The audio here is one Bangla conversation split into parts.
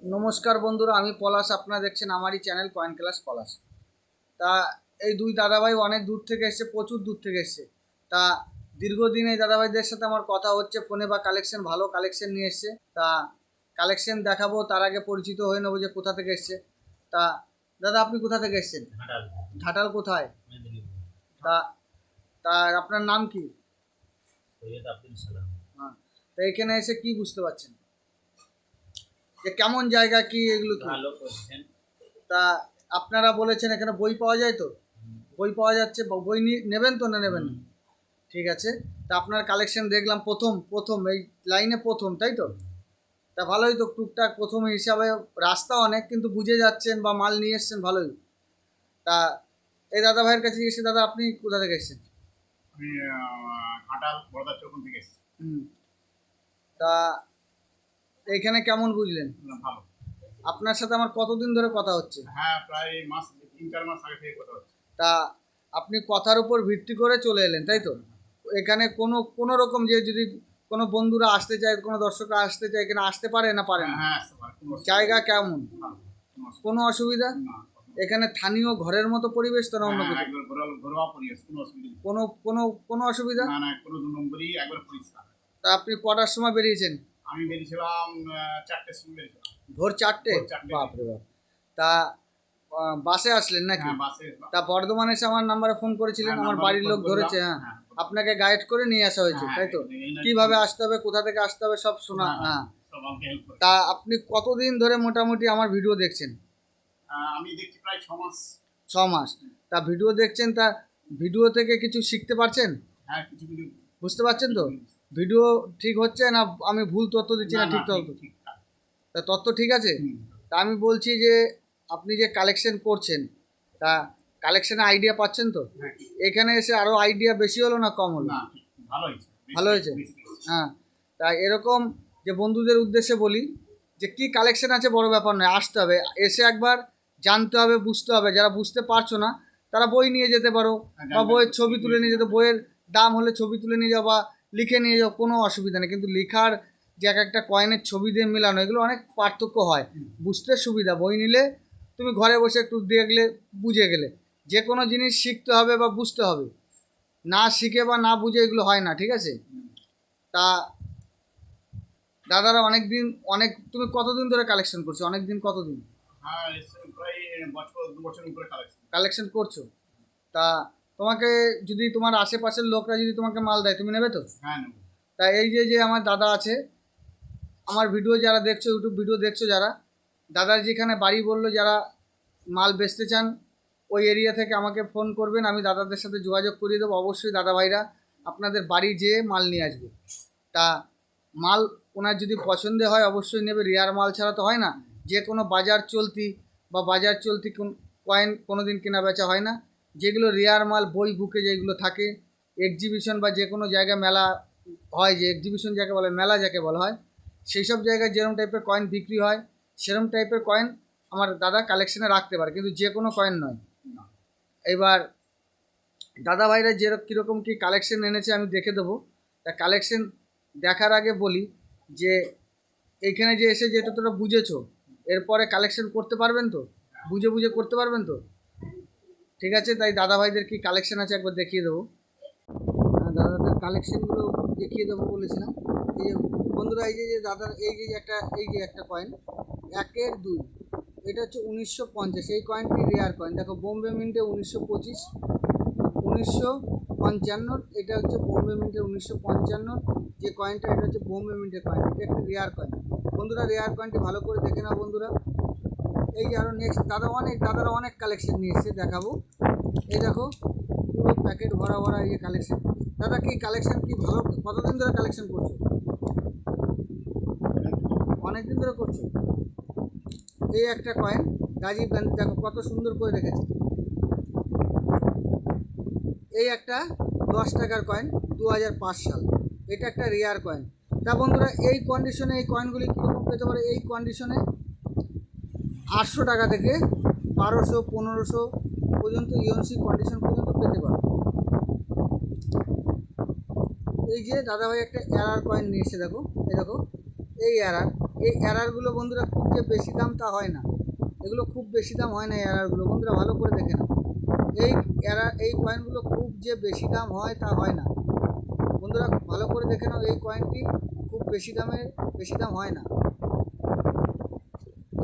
নমস্কার বন্ধুরা, আমি পলাশ। আপনারা দেখছেন আমারই চ্যানেল কয়েন ক্লাস পলাশ। তা এই দুই দাদাভাই অনেক দূর থেকে এসছে, প্রচুর দূর থেকে এসছে। তা দীর্ঘদিন এই দাদাভাইদের সাথে আমার কথা হচ্ছে ফোনে, বা কালেকশন ভালো কালেকশন নিয়ে এসছে। তা কালেকশন দেখাবো, তার আগে পরিচিত হয়ে নেবো যে কোথা থেকে এসছে। তা দাদা, আপনি কোথা থেকে এসছেন? ঘাটাল। ঘাটাল কোথায়? মেদিনীপুর। তা তা আপনার নাম কি? সৈয়দ আব্দুল সালাম। হ্যাঁ। তা এখানে এসে কি বুঝতে পারছেন যে কেমন জায়গা, কি এগুলো কি? ভালো করছেন। তা আপনারা বলেছেন এখানে বই পাওয়া যায়, তো বই পাওয়া যাচ্ছে, বই নেবেন তো না নেবেন না? ঠিক আছে। তা আপনার কালেকশন দেখলাম প্রথম প্রথম এই লাইনে প্রথম, তাই তো? তা ভালোই তো, টুকটাক প্রথম হিসাবে। রাস্তা অনেক, কিন্তু বুঝে যাচ্ছেন বা মাল নিয়ে এসছেন ভালোই। তা এই দাদা ভাইয়ের কাছে এসে, দাদা আপনি কোথা থেকে এসেছেন? আমি ঘাটাল বড়দা চৌকুন থেকে এসেছি। তা এইখানে কেমন বুঝলেন? ভালো। আপনার সাথে আমার কতদিন ধরে কথা হচ্ছে? হ্যাঁ, প্রায় 3-4 মাস আগে থেকে কথা হচ্ছে। তা আপনি কথার উপর ভিত্তি করে চলে এলেন, তাই তো? এখানে কোনো রকম যে যদি কোনো বন্ধুরা আসতে চায়, কোনো দর্শকরা আসতে চায়, এখানে আসতে পারে না পারে না? হ্যাঁ, আসতে পারে। জায়গা কেমন? ভালো, কোনো অসুবিধা? না। এখানে স্থানীয় ঘরের মতো পরিবেশ তো না অন্য হ্যাঁ, কিছু? একবার ঘরোয়া পরিবেশ, কোনো অসুবিধা নেই। কোনো কোনো কোনো অসুবিধা? না না, কোনো 2 নম্বরই, একবার পরিষ্কার। তা আপনি কটার সময় বেরিয়েছেন? আমি বেরিয়েছিলাম 4টের সময় বেরিয়েছিলাম। ভোর 4টে? ভোর 4টে। বাপরে বাপ! তা বাসে আসলেন নাকি? হ্যাঁ, বাসে। তা বর্ধমানে এসে আমার নাম্বারে ফোন করেছিলেন, হ্যাঁ, আমার নাম্বারে বাড়ির ফোন লোক ধরেছে। করলাম। হ্যাঁ, হ্যাঁ, আপনাকে গাইড করে নিয়ে আসা হয়েছে, হ্যাঁ, তাই তো? এই কিভাবে আসতে হবে, কোথা থেকে আসতে হবে, সব শোনা। হ্যাঁ। সব আমাকে হেল্প করে। তা আপনি কতদিন ধরে মোটামুটি আমার ভিডিও দেখছেন? আমি দেখছি প্রায় 6 মাস। 6 মাস। তা ভিডিও দেখছেন, তা ভিডিও থেকে কিছু শিখতে পারছেন? হ্যাঁ, কিছু কিছু বুঝতে পারছেন তো? ভিডিও ঠিক হচ্ছে না আমি ভুল তথ্য দিচ্ছি না ঠিক তথ্য? ঠিক। তা তথ্য ঠিক আছে? হুম। তা আমি বলছি যে আপনি যে কালেকশন করছেন, তা কালেকশানে আইডিয়া পাচ্ছেন তো? হ্যাঁ। এখানে এসে আরও আইডিয়া বেশি হলো না কম হলো? না, ভালো হয়েছে। ভালো হয়েছে? হ্যাঁ। তা এরকম যে বন্ধুদের উদ্দেশ্যে বলি যে কি কালেকশন আছে বড় ব্যাপার নয়, আসতে হবে, এসে একবার জানতে হবে, বুঝতে হবে। যারা বুঝতে পারছো না তারা বই নিয়ে যেতে পারো, বা বইয়ের ছবি তুলে নিয়ে যেতে, বইয়ের দাম হলে ছবি তুলে নিয়ে যাও বা লিখে নিয়ে যাও, কোনো অসুবিধা নেই। কিন্তু লেখার যে এক একটা কয়েনের ছবি দিয়ে মেলানো, এগুলো অনেক পার্থক্য হয়, বুঝতে সুবিধা। বই নিলে তুমি ঘরে বসে একটু দেখলে বুঝে গেলে। যে কোনো জিনিস শিখতে হবে বা বুঝতে হবে, না শিখে বা না বুঝে এগুলো হয় না, ঠিক আছে? তা দাদারা তুমি কতদিন ধরে কালেকশন করছো? অনেক দিন, কতদিন হ্যাঁ, প্রায় 2 বছর উপরে কালেকশন করছো? তা তোমাকে যদি তোমার আশেপাশের লোকরা যদি তোমাকে মাল দেয়, তুমি নেবে তো? হ্যাঁ, নেব। তা এই যে আমার দাদা আছে, আমার ভিডিও যারা দেখছো, ইউটিউব ভিডিও দেখছো যারা, দাদার যেখানে বাড়ি বললো, যারা মাল বেচতে চান ওই এরিয়া থেকে আমাকে ফোন করবেন, আমি দাদাদের সাথে যোগাযোগ করিয়ে দেবো। অবশ্যই দাদা ভাইরা আপনাদের বাড়ি যেয়ে মাল নিয়ে আসবে। তা মাল ওনার যদি পছন্দ হয় অবশ্যই নেবে, রেয়ার মাল ছাড়া তো হয় না। যে কোনো বাজার চলতি কয়েন কোনো দিন কেনা বেচা হয় না। যেগুলো রেয়ার মাল, বই বুকে যেগুলো থাকে, এক্সিবিশন বা যে কোনো জায়গায় মেলা হয়, যে এক্সিবিশন যাকে বলে, মেলা যাকে বলা হয়, সেই সব জায়গায় যেরকম টাইপের কয়েন বিক্রি হয় সেরকম টাইপের কয়েন আমার দাদা কালেকশানে রাখতে পারে, কিন্তু যে কোনো কয়েন নয়। এবার দাদা ভাইরা কীরকম কী কালেকশন এনেছে আমি দেখে দেবো। তা কালেকশন দেখার আগে বলি যে এইখানে যে এসে যেটা তোরা বুঝেছো, এরপরে কালেকশন করতে পারবেন তো? বুঝে বুঝে করতে পারবেন তো? ঠিক আছে। তাই দাদা ভাইদের কী কালেকশন আছে একবার দেখিয়ে দেবো। দাদাদের কালেকশনগুলো দেখিয়ে দেবো বলেছিলাম। এই যে বন্ধুরা, দাদার এই যে একটা কয়েন 1-এর 2, এটা হচ্ছে 1950। এই কয়েনটি রেয়ার কয়েন। দেখো, বোম্বে মিন্টে 1925, 1955। এটা হচ্ছে বোম্বে মিন্টের 1955 যে কয়েনটা, এটা হচ্ছে বোম্বে মিন্টের কয়েন। এটা একটা রেয়ার কয়েন বন্ধুরা। রেয়ার কয়েনটি ভালো করে দেখে নাও বন্ধুরা। এই যে আরও নেক্সট দাদারা অনেক কালেকশন নিয়ে এসছে, দেখাবো। এই দেখো, পুরো প্যাকেট ভরা ভরা এই যে কালেকশন। দাদা কি কালেকশন কি ভালো? কতদিন ধরে কালেকশন করছো? অনেক দিন ধরে করছো। এই একটা কয়েন রাজীব গান্ধী, দেখো কত সুন্দর করে রেখেছে। এই একটা 10 টাকার কয়েন, 2005 সাল। এটা একটা রেয়ার কয়েন। তা বন্ধুরা, এই কন্ডিশনে এই কয়েনগুলি কীরকম পেতে পারে? এই কন্ডিশনে 800 টাকা থেকে 1200-1500 পর্যন্ত ইউএনসি কন্ডিশন পর্যন্ত পেতে পারে। এই যে দাদাভাই একটা এরআর কয়েন নিয়ে এসে, দেখো, এই দেখো, এই এরআর এই এরারগুলো বন্ধুরা খুব যে বেশি দাম তা হয় না, এগুলো খুব বেশি দাম হয় না এই এরারগুলো, বন্ধুরা ভালো করে দেখে নাও। এই কয়েনগুলো খুব যে বেশি দাম হয় তা হয় না, বন্ধুরা ভালো করে দেখে নাও। এই কয়েনটি খুব বেশি দাম হয় না।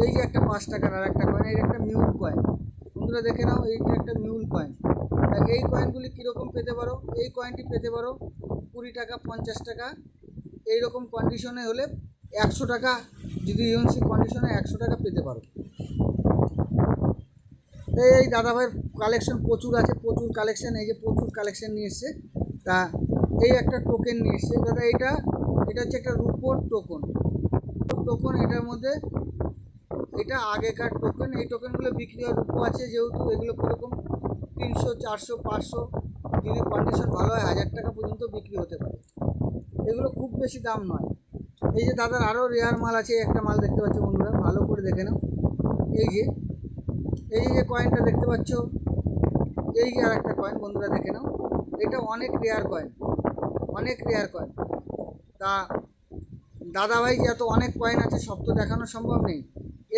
এই যে একটা 5 টাকার আর একটা কয়েন, এই একটা মিউল কয়েন, বন্ধুরা দেখে নাও, এইটা একটা মিউল কয়েন। এই কয়েনগুলি কীরকম পেতে পারো, এই কয়েনটি পেতে পারো 20 টাকা 50 টাকা এইরকম কন্ডিশনে হলে 100 টাকা, যদি ইউএনসি কন্ডিশনে 100 টাকা পেতে পারো। এই দাদাভাইয়ের কালেকশন প্রচুর আছে, প্রচুর কালেকশন, এই যে প্রচুর কালেকশন নিয়ে এসছে। তা এই একটা টোকেন নিয়ে এসছে দাদা, এটা হচ্ছে একটা রুপোর টোকন, এটার মধ্যে এটা আগেকার টোকেন, এই টোকেনগুলো বিক্রি হয়, রুপো আছে যেহেতু, এগুলো কীরকম 300 400 500, যদি কন্ডিশন ভালো হয় 1000 টাকা পর্যন্ত বিক্রি হতে পারে, এগুলো খুব বেশি দাম নয়। এই যে দাদার আরও রেয়ার মাল আছে, একটা মাল দেখতে পাচ্ছ বন্ধুরা, ভালো করে দেখে নাও। এই যে কয়েনটা দেখতে পাচ্ছ, এই যে আর একটা কয়েন বন্ধুরা দেখে নাও, এটা অনেক রেয়ার কয়েন। তা দাদাভাই যে এত অনেক কয়েন আছে সব তো দেখানো সম্ভব নেই।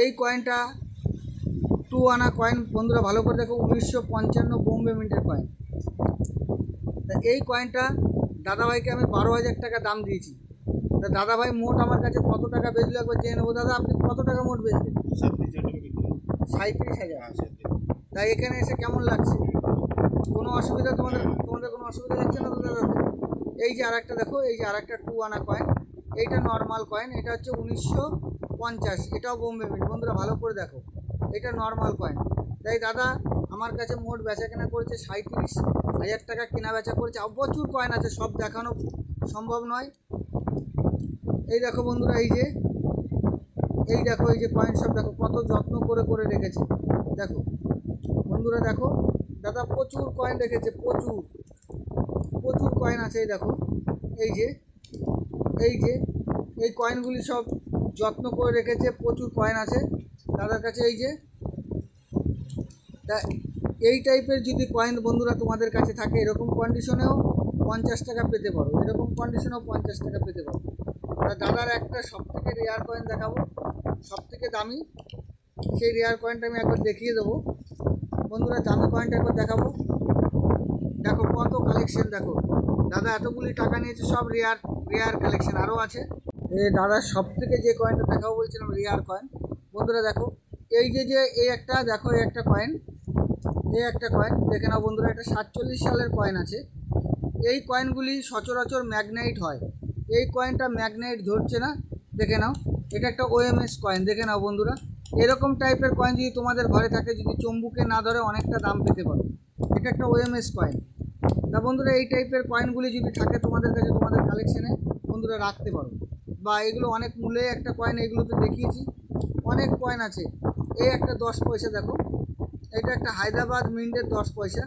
এই কয়েনটা 2 আনা কয়েন, বন্ধুরা ভালো করে দেখো, 1955 বোম্বে মিন্টের কয়েন। তা এই কয়েনটা দাদাভাইকে আমি 12,000 টাকা দাম দিয়েছি। তা দাদাভাই মোট আমার কাছে কত টাকা বেচলো একবার জেনে নেবো। দাদা আপনি কত টাকা মোট বেচলেন? 37,000। তাই এখানে এসে কেমন লাগছে? কোনো অসুবিধা তোমাদের কোনো অসুবিধা হচ্ছে না তো দাদা? এই যে আরেকটা দেখো, এই যে আরেকটা 2 আনা কয়েন, এইটা নর্মাল কয়েন, এটা হচ্ছে 1950, এটাও বোম্বে মিন্ট, বন্ধুরা ভালো করে দেখো, এটা নর্মাল কয়েন। তাই দাদা আমার কাছে মোট বেচা কেনা করেছে 37,000 টাকা কেনা বেচা করেছে। প্রচুর কয়েন আছে, সব দেখানো সম্ভব নয়। এই দেখো বন্ধুরা, এই দেখো এই যে কয়েন সব দেখো, কত যত্ন করে রেখেছে। দেখো বন্ধুরা, দেখো দাদা প্রচুর কয়েন রেখেছে, প্রচুর কয়েন আছে। এই দেখো, এই কয়েনগুলি সব যত্ন করে রেখেছে, প্রচুর কয়েন আছে দাদার কাছে। তা এই টাইপের যদি কয়েন বন্ধুরা তোমাদের কাছে থাকে, এরকম কন্ডিশনেও 50 টাকা পেতে পারো, এরকম কন্ডিশনেও 50 টাকা পেতে পারো। তা দাদার একটা সবথেকে রেয়ার কয়েন দেখাবো, সবথেকে দামি, সেই রেয়ার কয়েনটা আমি একবার দেখিয়ে দেবো বন্ধুরা। দামি কয়েনটা একবার দেখাবো, দেখো কত কালেকশন, দেখো দাদা এতগুলি টাকা নিয়েছে, সব রেয়ার কালেকশন আরও আছে। দাদার সবথেকে যে কয়েনটা দেখাবো বলছিলাম রেয়ার কয়েন, বন্ধুরা দেখো, এই যে এই একটা দেখো, এই একটা কয়েন দেখে নাও বন্ধুরা, এটা 47 সালের কয়েন আছে। এই কয়েনগুলি সচরাচর ম্যাগনাইট হয়, এই কয়েনটা ম্যাগনাইট ধরছে না, দেখে নাও। এটা একটা ওএমএস কয়েন, দেখে নাও বন্ধুরা। এরকম টাইপের কয়েন যদি তোমাদের ঘরে থাকে, যদি চম্বুকে না ধরে, অনেকটা দাম পেতে পারো। এটা একটা ওএমএস কয়েন। তা বন্ধুরা এই টাইপের কয়েনগুলি যদি থাকে তোমাদের কাছে, তোমাদের কালেকশানে বন্ধুরা রাখতে পারো, বা এগুলো অনেক মূল্যে একটা কয়েন, এগুলো তো দেখিয়েছি, অনেক কয়েন আছে। এই একটা 10 পয়সা দেখো, এটা একটা হায়দ্রাবাদ মিন্টের 10 পয়সা,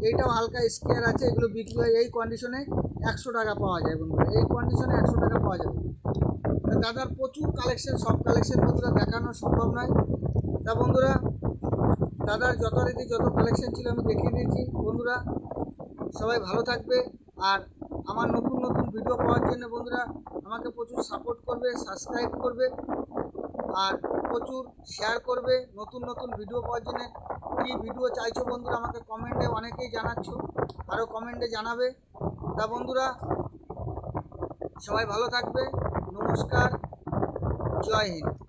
এইটাও হালকা স্কেয়ার আছে, এগুলো বিক্রি হয় এই কন্ডিশনে 100 টাকা পাওয়া যায় বন্ধুরা, এই কন্ডিশনে 100 টাকা পাওয়া যাবে। দাদার প্রচুর কালেকশন, সব কালেকশন বন্ধুরা দেখানো সম্ভব নয়। তা বন্ধুরা দাদার যথারীতি যত কালেকশন ছিল আমি দেখিয়ে দিয়েছি বন্ধুরা। সবাই ভালো থাকবে, আর আমার নতুন ভিডিও পাওয়ার জন্য বন্ধুরা আমাকে প্রচুর সাপোর্ট করবে, সাবস্ক্রাইব করবে, আর প্রচুর শেয়ার করবে। নতুন ভিডিও পাওয়ার জন্য কী ভিডিও চাইছো বন্ধুরা আমাকে কমেন্টে অনেকেই জানাচ্ছ, আরও কমেন্টে জানাবে। তা বন্ধুরা সবাই ভালো থাকবে, নমস্কার, জয় হিন্দ।